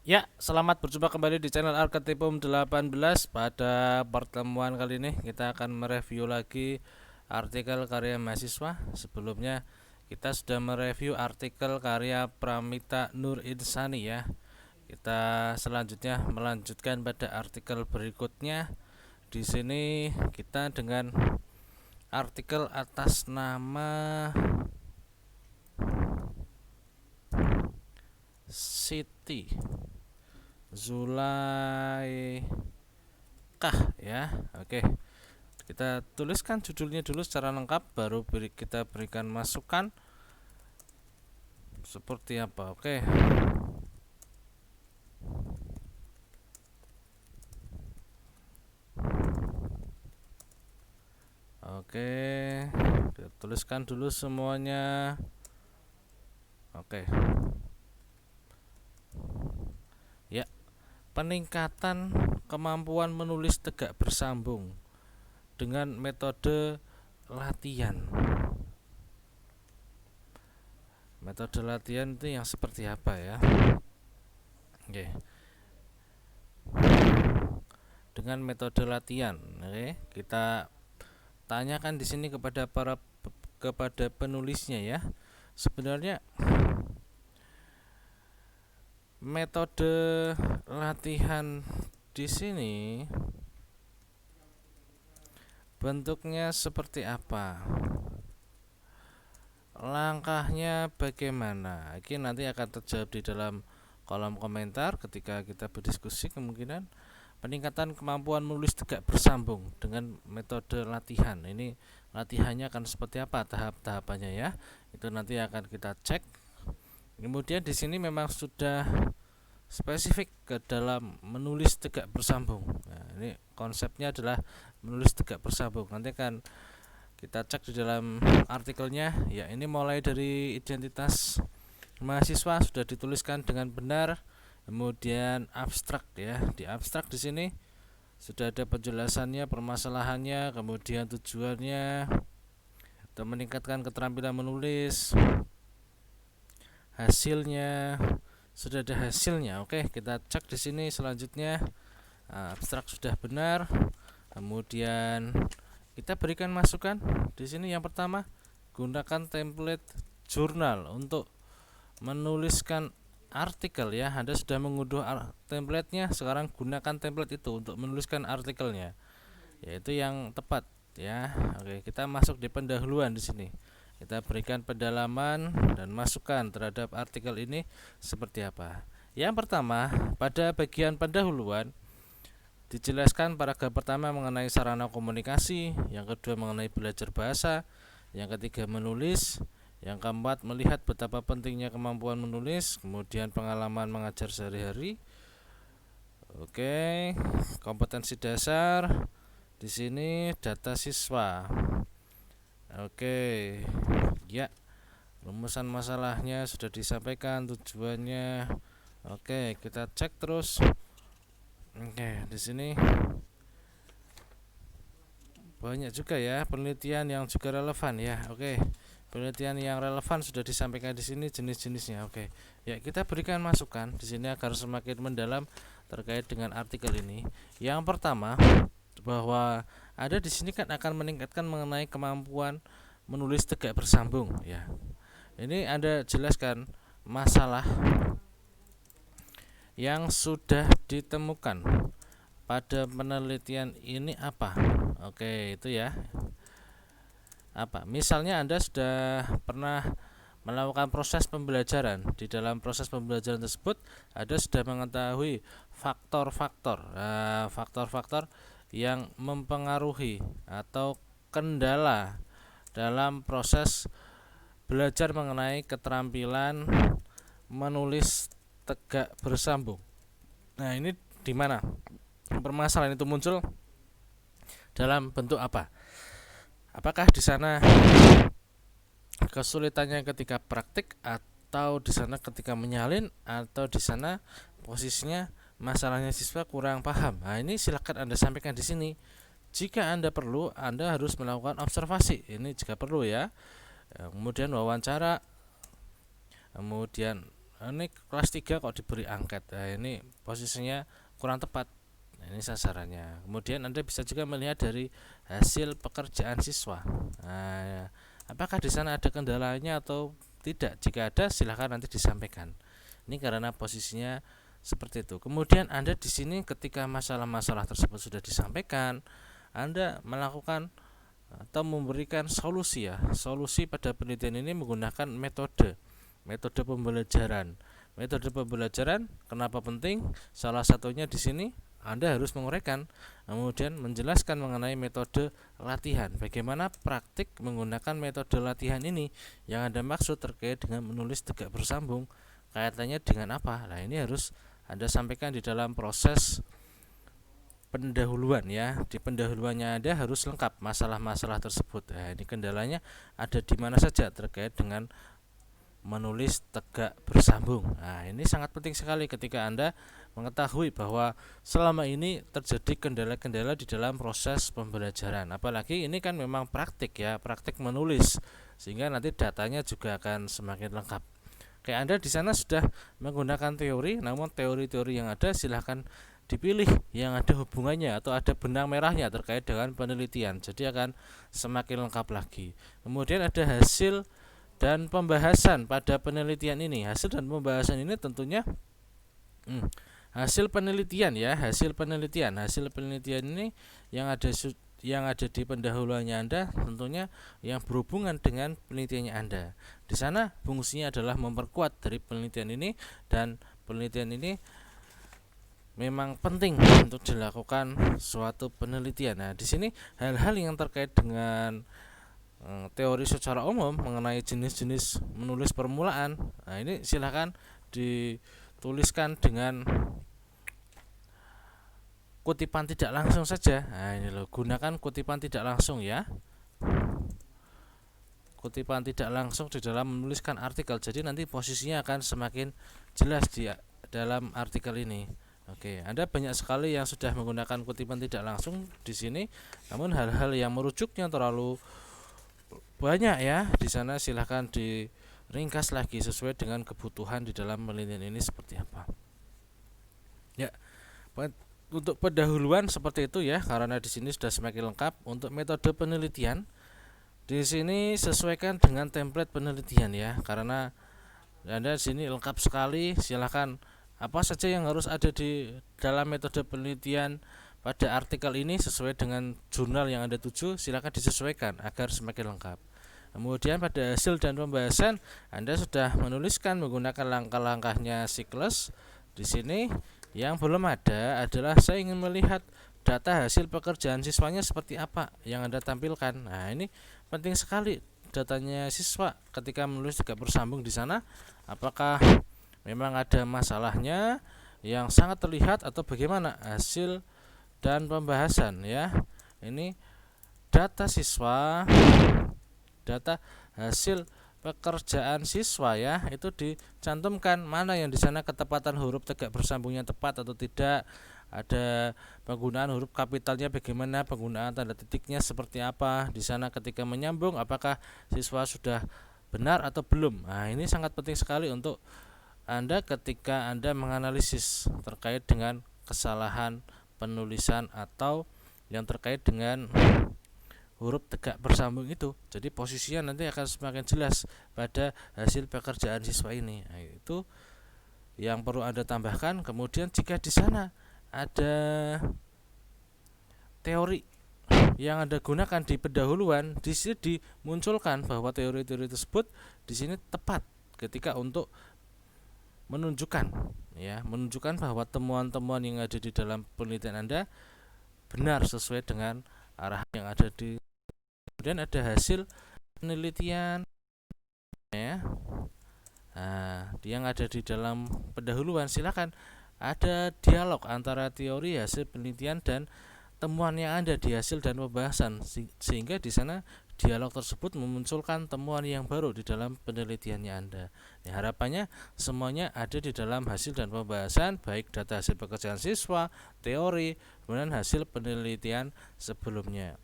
Ya, selamat berjumpa kembali di channel Arketipum 18. Pada pertemuan kali ini kita akan mereview lagi artikel karya mahasiswa. Sebelumnya kita sudah mereview artikel karya Pramita Nur Insani ya. Kita selanjutnya melanjutkan pada artikel berikutnya. Di sini kita dengan artikel atas nama Siti Zulaikah ya. Oke. Kita tuliskan judulnya dulu secara lengkap, baru kita berikan masukan seperti apa. Oke. Oke, kita tuliskan dulu semuanya. Oke. Ya, peningkatan kemampuan menulis tegak bersambung dengan metode latihan. Metode latihan itu yang seperti apa ya? Oke. Dengan metode latihan, oke, kita tanyakan di sini kepada penulisnya ya. Sebenarnya metode latihan di sini bentuknya seperti apa? Langkahnya bagaimana? Ini nanti akan terjawab di dalam kolom komentar ketika kita berdiskusi. Kemungkinan peningkatan kemampuan menulis tegak bersambung dengan metode latihan. Ini latihannya akan seperti apa tahap-tahapannya ya. Itu nanti akan kita cek. Kemudian di sini memang sudah spesifik ke dalam menulis tegak bersambung. Nah, ini konsepnya adalah menulis tegak bersambung. Nanti akan kita cek di dalam artikelnya. Ya, ini mulai dari identitas mahasiswa sudah dituliskan dengan benar. Kemudian abstrak ya. Di abstrak di sini sudah ada penjelasannya, permasalahannya, kemudian tujuannya untuk meningkatkan keterampilan menulis. Hasilnya sudah ada hasilnya. Oke, kita cek di sini selanjutnya. Abstrak sudah benar. Kemudian kita berikan masukan di sini. Yang pertama, gunakan template jurnal untuk menuliskan artikel ya. Anda sudah mengunduh templatenya, sekarang gunakan template itu untuk menuliskan artikelnya, yaitu yang tepat ya. Oke, kita masuk di pendahuluan di sini. Kita berikan pendalaman dan masukan terhadap artikel ini seperti apa. Yang pertama, pada bagian pendahuluan dijelaskan paragraf pertama mengenai sarana komunikasi, yang kedua mengenai belajar bahasa, yang ketiga menulis, yang keempat melihat betapa pentingnya kemampuan menulis, kemudian pengalaman mengajar sehari-hari. Oke, kompetensi dasar. Di sini data siswa. Oke. Ya, rumusan masalahnya sudah disampaikan, tujuannya. Oke, kita cek terus. Oke, di sini banyak juga ya penelitian yang juga relevan ya. Oke, penelitian yang relevan sudah disampaikan di sini jenis-jenisnya. Oke, ya kita berikan masukan di sini agar semakin mendalam terkait dengan artikel ini. Yang pertama, bahwa ada di sini kan akan meningkatkan mengenai kemampuan menulis tegak bersambung ya. Ini Anda jelaskan masalah yang sudah ditemukan pada penelitian ini apa. Oke, itu ya. Apa? Misalnya Anda sudah pernah melakukan proses pembelajaran. Di dalam proses pembelajaran tersebut Anda sudah mengetahui faktor-faktor yang mempengaruhi atau kendala dalam proses belajar mengenai keterampilan menulis tegak bersambung. Nah, ini di mana permasalahan itu muncul, dalam bentuk apa? Apakah di sana kesulitannya ketika praktik, atau di sana ketika menyalin, atau di sana posisinya masalahnya siswa kurang paham? Nah, ini silakan Anda sampaikan di sini. Jika Anda perlu, Anda harus melakukan observasi. Ini jika perlu ya. Kemudian wawancara, kemudian ini kelas 3 kok diberi angket. Nah, ini posisinya kurang tepat. Nah, ini sasarannya. Kemudian Anda bisa juga melihat dari hasil pekerjaan siswa. Nah, apakah di sana ada kendalanya atau tidak? Jika ada, silahkan nanti disampaikan. Ini karena posisinya seperti itu. Kemudian Anda di sini ketika masalah-masalah tersebut sudah disampaikan, Anda melakukan atau memberikan solusi ya. Solusi pada penelitian ini menggunakan metode pembelajaran. Metode pembelajaran kenapa penting? Salah satunya di sini Anda harus menguraikan, kemudian menjelaskan mengenai metode latihan. Bagaimana praktik menggunakan metode latihan ini? Yang Anda maksud terkait dengan menulis tegak bersambung, kaitannya dengan apa? Nah, ini harus Anda sampaikan di dalam proses pendahuluan ya. Di pendahuluannya Anda harus lengkap masalah-masalah tersebut. Nah, ini kendalanya ada di mana saja terkait dengan menulis tegak bersambung. Nah, ini sangat penting sekali ketika Anda mengetahui bahwa selama ini terjadi kendala-kendala di dalam proses pembelajaran. Apalagi ini kan memang praktik ya, praktik menulis, sehingga nanti datanya juga akan semakin lengkap. Kayak Anda di sana sudah menggunakan teori, namun teori-teori yang ada silahkan dipilih yang ada hubungannya atau ada benang merahnya terkait dengan penelitian. Jadi akan semakin lengkap lagi. Kemudian ada hasil dan pembahasan pada penelitian ini. Hasil dan pembahasan ini tentunya hasil penelitian ya, hasil penelitian ini yang ada di pendahuluannya Anda, tentunya yang berhubungan dengan penelitiannya Anda. Di sana fungsinya adalah memperkuat dari penelitian ini, dan penelitian ini memang penting untuk dilakukan suatu penelitian. Nah, di sini hal-hal yang terkait dengan teori secara umum mengenai jenis-jenis menulis permulaan. Nah, ini silakan dituliskan dengan kutipan tidak langsung saja. Nah, ini loh, gunakan kutipan tidak langsung ya. Kutipan tidak langsung di dalam menuliskan artikel. Jadi nanti posisinya akan semakin jelas di dalam artikel ini. Oke, Anda banyak sekali yang sudah menggunakan kutipan tidak langsung di sini. Namun hal-hal yang merujuknya terlalu banyak ya, di sana silahkan diringkas lagi sesuai dengan kebutuhan di dalam penelitian ini seperti apa. Ya, untuk pendahuluan seperti itu ya, karena di sini sudah semakin lengkap. Untuk metode penelitian di sini sesuaikan dengan template penelitian ya, karena Anda di sini lengkap sekali. Silahkan apa saja yang harus ada di dalam metode penelitian pada artikel ini sesuai dengan jurnal yang Anda tuju, silakan disesuaikan agar semakin lengkap. Kemudian pada hasil dan pembahasan Anda sudah menuliskan menggunakan langkah-langkahnya siklus. Di sini yang belum ada adalah saya ingin melihat data hasil pekerjaan siswanya seperti apa yang Anda tampilkan. Nah, ini penting sekali datanya siswa ketika menulis tegak bersambung di sana. Apakah memang ada masalahnya yang sangat terlihat atau bagaimana hasil dan pembahasan ya. Ini data siswa, data hasil pekerjaan siswa ya, itu dicantumkan mana yang di sana ketepatan huruf tegak bersambungnya tepat atau tidak, ada penggunaan huruf kapitalnya bagaimana, penggunaan tanda titiknya seperti apa di sana ketika menyambung, apakah siswa sudah benar atau belum. Nah, ini sangat penting sekali untuk Anda ketika Anda menganalisis terkait dengan kesalahan penulisan atau yang terkait dengan huruf tegak bersambung itu. Jadi posisinya nanti akan semakin jelas pada hasil pekerjaan siswa ini. Nah, itu yang perlu Anda tambahkan. Kemudian jika di sana ada teori yang Anda gunakan di pendahuluan, di sini dimunculkan bahwa teori-teori tersebut di sini tepat ketika untuk menunjukkan bahwa temuan-temuan yang ada di dalam penelitian Anda benar sesuai dengan arah yang ada di. Kemudian ada hasil penelitian ya. Nah, yang ada di dalam pendahuluan silakan ada dialog antara teori hasil penelitian dan temuan yang ada di hasil dan pembahasan, sehingga di sana dialog tersebut memunculkan temuan yang baru di dalam penelitiannya Anda. Ya, harapannya semuanya ada di dalam hasil dan pembahasan, baik data hasil pekerjaan siswa, teori, kemudian hasil penelitian sebelumnya.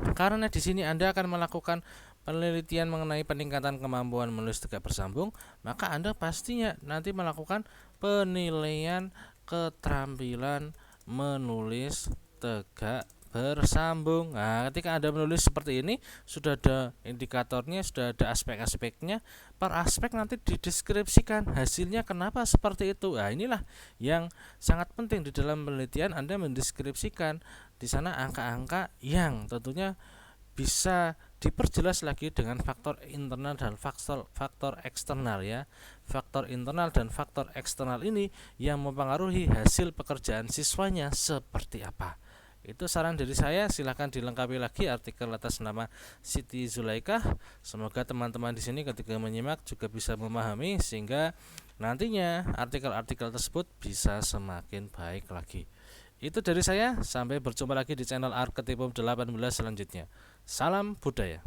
Karena di sini Anda akan melakukan penelitian mengenai peningkatan kemampuan menulis tegak bersambung, maka Anda pastinya nanti melakukan penilaian keterampilan menulis tegak bersambung. Nah, ketika Anda menulis seperti ini, sudah ada indikatornya, sudah ada aspek-aspeknya. Per aspek nanti dideskripsikan hasilnya kenapa seperti itu. Nah, inilah yang sangat penting di dalam penelitian. Anda mendeskripsikan di sana angka-angka yang tentunya bisa diperjelas lagi dengan faktor internal dan faktor eksternal ya. Faktor internal dan faktor eksternal ini yang mempengaruhi hasil pekerjaan siswanya seperti apa. Itu saran dari saya, silahkan dilengkapi lagi artikel atas nama Siti Zulaikah. Semoga teman-teman di sini ketika menyimak juga bisa memahami sehingga nantinya artikel-artikel tersebut bisa semakin baik lagi. Itu dari saya, sampai berjumpa lagi di channel Arketipum 18 selanjutnya. Salam budaya.